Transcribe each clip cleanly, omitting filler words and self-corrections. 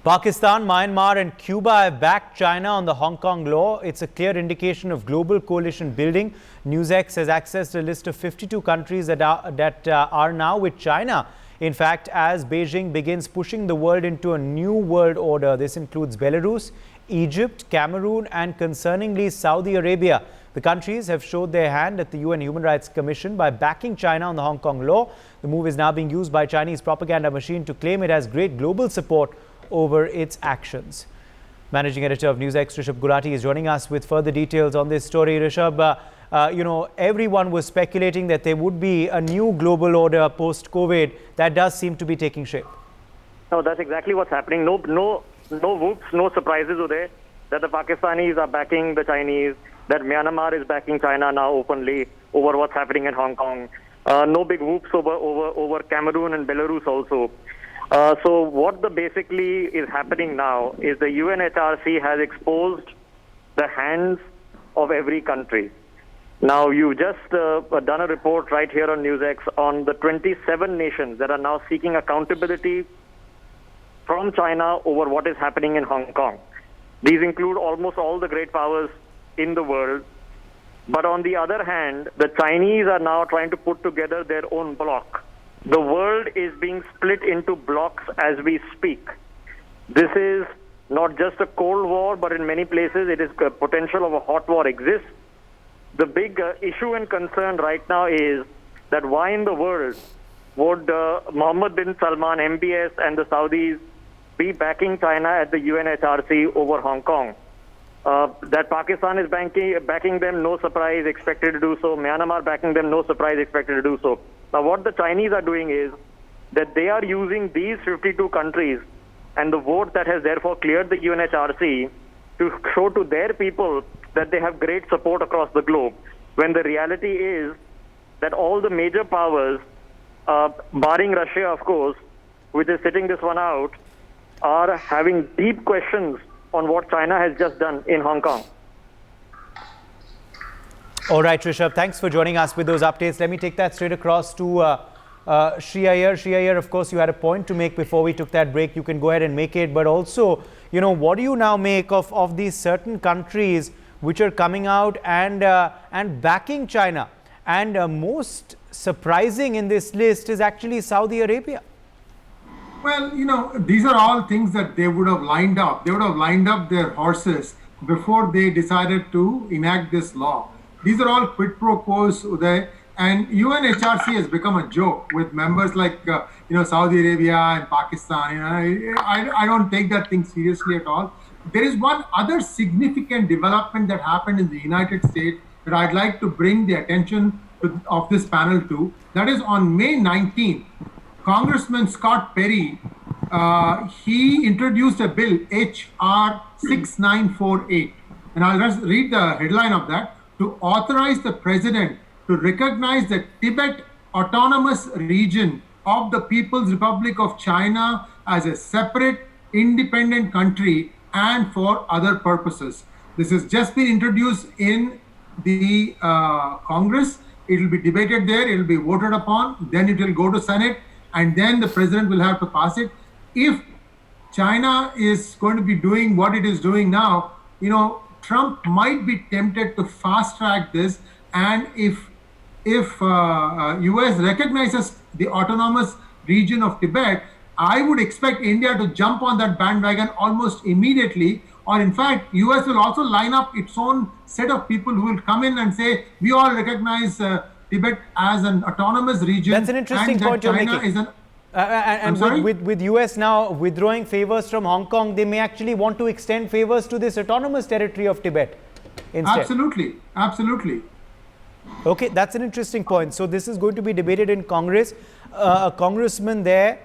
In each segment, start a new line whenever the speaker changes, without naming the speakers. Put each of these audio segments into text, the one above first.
Pakistan, Myanmar and Cuba have backed China on the Hong Kong law. It's a clear indication of global coalition building. NewsX has accessed a list of 52 countries that are now with China. In fact, as Beijing begins pushing the world into a new world order, this includes Belarus, Egypt, Cameroon and concerningly Saudi Arabia. The countries have showed their hand at the UN Human Rights Commission by backing China on the Hong Kong law. The move is now being used by Chinese propaganda machine to claim it has great global support over its actions. Managing editor of NewsX, Rishabh Gulati, is joining us with further details on this story. Rishabh, everyone was speculating that there would be a new global order post-COVID. That does seem to be taking shape.
No, that's exactly what's happening. No whoops, no surprises, Uday, that the Pakistanis are backing the Chinese, that Myanmar is backing China now openly over what's happening in Hong Kong. No big whoops over Cameroon and Belarus also. So what basically is happening now is the UNHRC has exposed the hands of every country. Now, you've just done a report right here on NewsX on the 27 nations that are now seeking accountability from China over what is happening in Hong Kong. These include almost all the great powers in the world. But on the other hand, the Chinese are now trying to put together their own bloc. The world is being split into blocks as we speak. This is not just a Cold War, but in many places it is potential of a hot war exists. The big issue and concern right now is that why in the world would Mohammed bin Salman, MBS and the Saudis be backing China at the UNHRC over Hong Kong? That Pakistan is backing them, no surprise, expected to do so. Myanmar backing them, no surprise, expected to do so. Now, what the Chinese are doing is that they are using these 52 countries and the vote that has therefore cleared the UNHRC to show to their people that they have great support across the globe, when the reality is that all the major powers, barring Russia, of course, which is sitting this one out, are having deep questions on what China has just done in Hong Kong.
All right, Rishabh, thanks for joining us with those updates. Let me take that straight across to Shri Iyer. Shri Iyer, of course, you had a point to make before we took that break. You can go ahead and make it. But also, what do you now make of these certain countries which are coming out and backing China? And most surprising in this list is actually Saudi Arabia.
Well, these are all things that they would have lined up. They would have lined up their horses before they decided to enact this law. These are all quid pro quos, Uday, and UNHRC has become a joke with members like, Saudi Arabia and Pakistan. I don't take that thing seriously at all. There is one other significant development that happened in the United States that I'd like to bring the attention of this panel to. That is on May 19th, Congressman Scott Perry, he introduced a bill, H.R. 6948. And I'll just read the headline of that. To authorize the president to recognize the Tibet Autonomous Region of the People's Republic of China as a separate, independent country and for other purposes. This has just been introduced in the Congress. It will be debated there, it will be voted upon, then it will go to Senate, and then the president will have to pass it. If China is going to be doing what it is doing now, Trump might be tempted to fast track this, and if US recognizes the autonomous region of Tibet, I would expect India to jump on that bandwagon almost immediately. Or in fact, US will also line up its own set of people who will come in and say, we all recognize Tibet as an autonomous region.
That's an interesting point you're making. And with US now withdrawing favors from Hong Kong, they may actually want to extend favors to this autonomous territory of Tibet instead.
Absolutely.
Okay, that's an interesting point. So this is going to be debated in Congress. A congressman there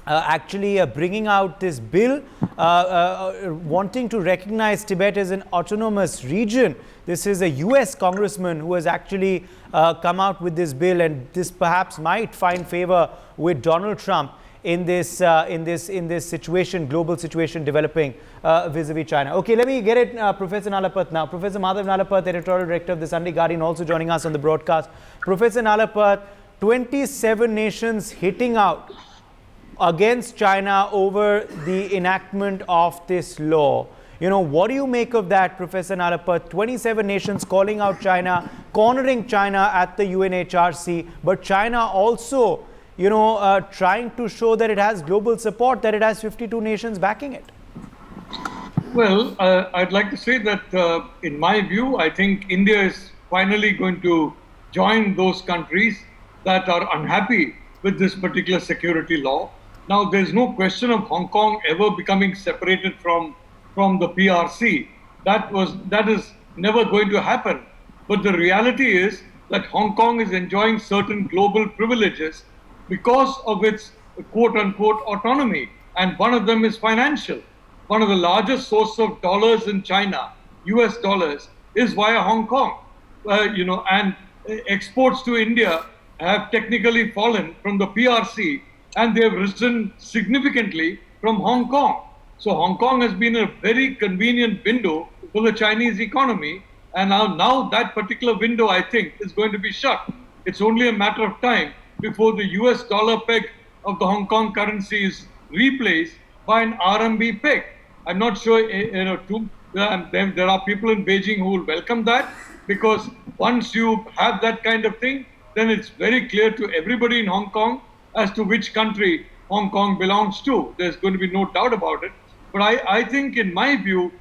actually bringing out this bill wanting to recognize Tibet as an autonomous region. This is a US congressman who has actually come out with this bill, and this perhaps might find favor with Donald Trump in this situation, global situation developing vis-a-vis China. Okay, let me get it, Professor Nalapat now. Professor Madhav Nalapat, editorial director of the Sunday Guardian, also joining us on the broadcast. Professor Nalapat, 27 nations hitting out against China over the enactment of this law. What do you make of that, Professor Nalapat? 27 nations calling out China, cornering China at the UNHRC, but China also, trying to show that it has global support, that it has 52 nations backing it.
Well, I'd like to say that, in my view, I think India is finally going to join those countries that are unhappy with this particular security law. Now, there's no question of Hong Kong ever becoming separated from the PRC. That is never going to happen. But the reality is that Hong Kong is enjoying certain global privileges because of its quote-unquote autonomy. And one of them is financial. One of the largest sources of dollars in China, US dollars, is via Hong Kong. And exports to India have technically fallen from the PRC, and they have risen significantly from Hong Kong. So Hong Kong has been a very convenient window for the Chinese economy, and now that particular window, I think, is going to be shut. It's only a matter of time before the US dollar peg of the Hong Kong currency is replaced by an RMB peg. I'm not sure, there are people in Beijing who will welcome that, because once you have that kind of thing, then it's very clear to everybody in Hong Kong as to which country Hong Kong belongs to. There's going to be no doubt about it. But I think, in my view,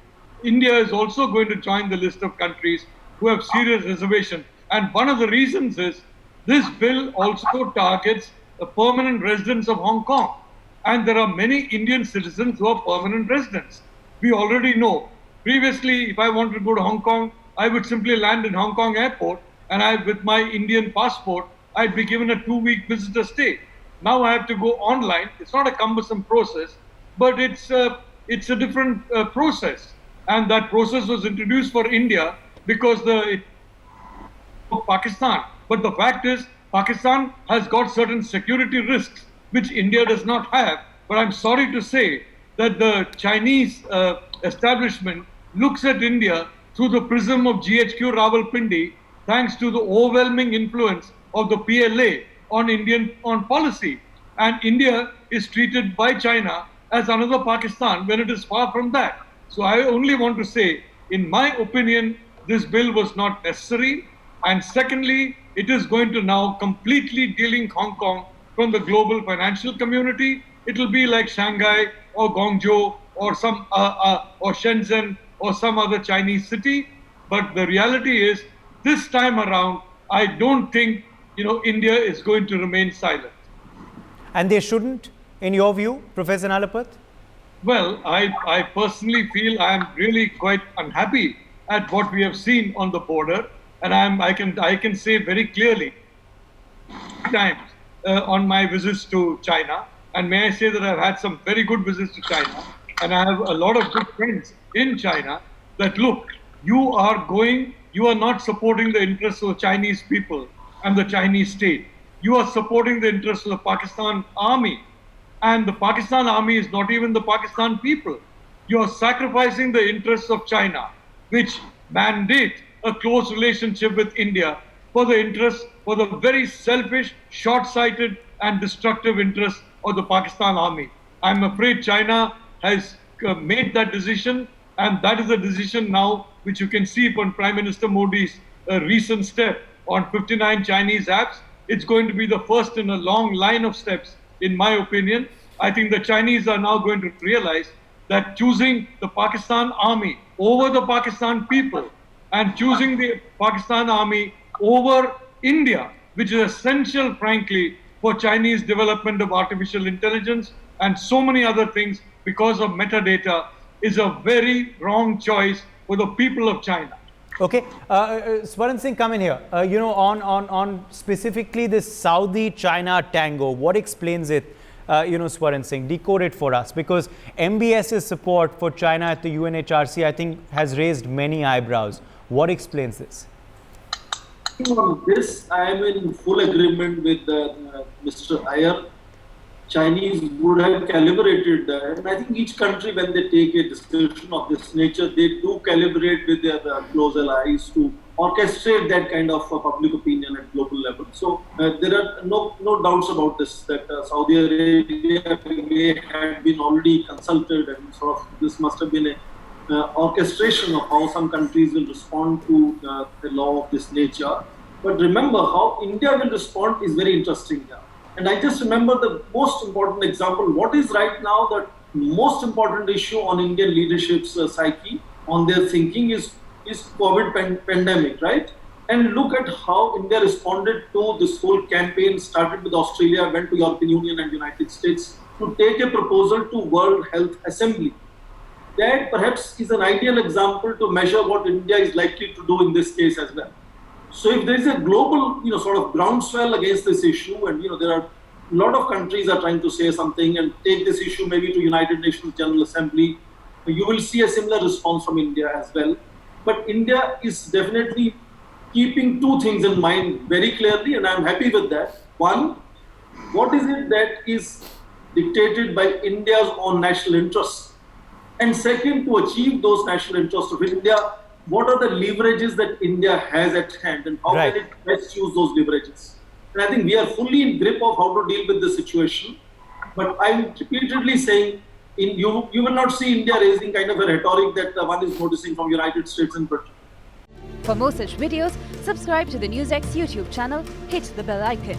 India is also going to join the list of countries who have serious reservations. And one of the reasons is this bill also targets the permanent residents of Hong Kong. And there are many Indian citizens who are permanent residents. We already know. Previously, if I wanted to go to Hong Kong, I would simply land in Hong Kong airport, and with my Indian passport, I'd be given a 2-week visitor stay. Now I have to go online. It's not a cumbersome process, but it's a different process. And that process was introduced for India because of Pakistan. But the fact is, Pakistan has got certain security risks which India does not have. But I'm sorry to say that the Chinese establishment looks at India through the prism of GHQ Rawalpindi, thanks to the overwhelming influence of the PLA on policy. And India is treated by China as another Pakistan when it is far from that. So I only want to say, in my opinion, this bill was not necessary. And secondly, it is going to now completely delink Hong Kong from the global financial community. It will be like Shanghai or Guangzhou or or Shenzhen or some other Chinese city. But the reality is, this time around, I don't think India is going to remain silent.
And they shouldn't, in your view, Professor Nalapat?
Well, I personally feel I am really quite unhappy at what we have seen on the border, and I can say very clearly times on my visits to China, and may I say that I've had some very good visits to China, and I have a lot of good friends in China, that look, you are not supporting the interests of the Chinese people and the Chinese state. You are supporting the interests of the Pakistan army. And the Pakistan army is not even the Pakistan people. You are sacrificing the interests of China, which mandate a close relationship with India for the very selfish, short-sighted and destructive interests of the Pakistan army. I'm afraid China has made that decision, and that is a decision now which you can see from Prime Minister Modi's recent step on 59 Chinese apps. It's going to be the first in a long line of steps, in my opinion. I think the Chinese are now going to realize that choosing the Pakistan army over the Pakistan people and choosing the Pakistan army over India, which is essential, frankly, for Chinese development of artificial intelligence and so many other things because of metadata, is a very wrong choice for the people of China.
Okay, Swaran Singh, come in here. On specifically this Saudi-China tango, what explains it? Swaran Singh, decode it for us, because MBS's support for China at the UNHRC, I think, has raised many eyebrows. What explains this?
On this, I am in full agreement with Mr. Iyer. Chinese would have calibrated, and I think each country, when they take a decision of this nature, they do calibrate with their close allies to orchestrate that kind of public opinion at global level. So there are no doubts about this, that Saudi Arabia may have been already consulted, and sort of this must have been a orchestration of how some countries will respond to the law of this nature. But remember, how India will respond is very interesting here. And I just remember the most important example. What is right now the most important issue on Indian leadership's psyche, on their thinking, is COVID pandemic, right? And look at how India responded to this whole campaign, started with Australia, went to European Union and United States to take a proposal to World Health Assembly. That perhaps is an ideal example to measure what India is likely to do in this case as well. So if there is a global, sort of groundswell against this issue, and there are a lot of countries are trying to say something and take this issue maybe to United Nations General Assembly, you will see a similar response from India as well. But India is definitely keeping two things in mind very clearly, and I'm happy with that. One, what is it that is dictated by India's own national interests? And second, to achieve those national interests of India, what are the leverages that India has at hand, and how can it best use those leverages? And I think we are fully in grip of how to deal with the situation. But I'm repeatedly saying, you will not see India raising kind of a rhetoric that one is noticing from United States and Britain.
For more such videos, subscribe to the NewsX YouTube channel, hit the bell icon.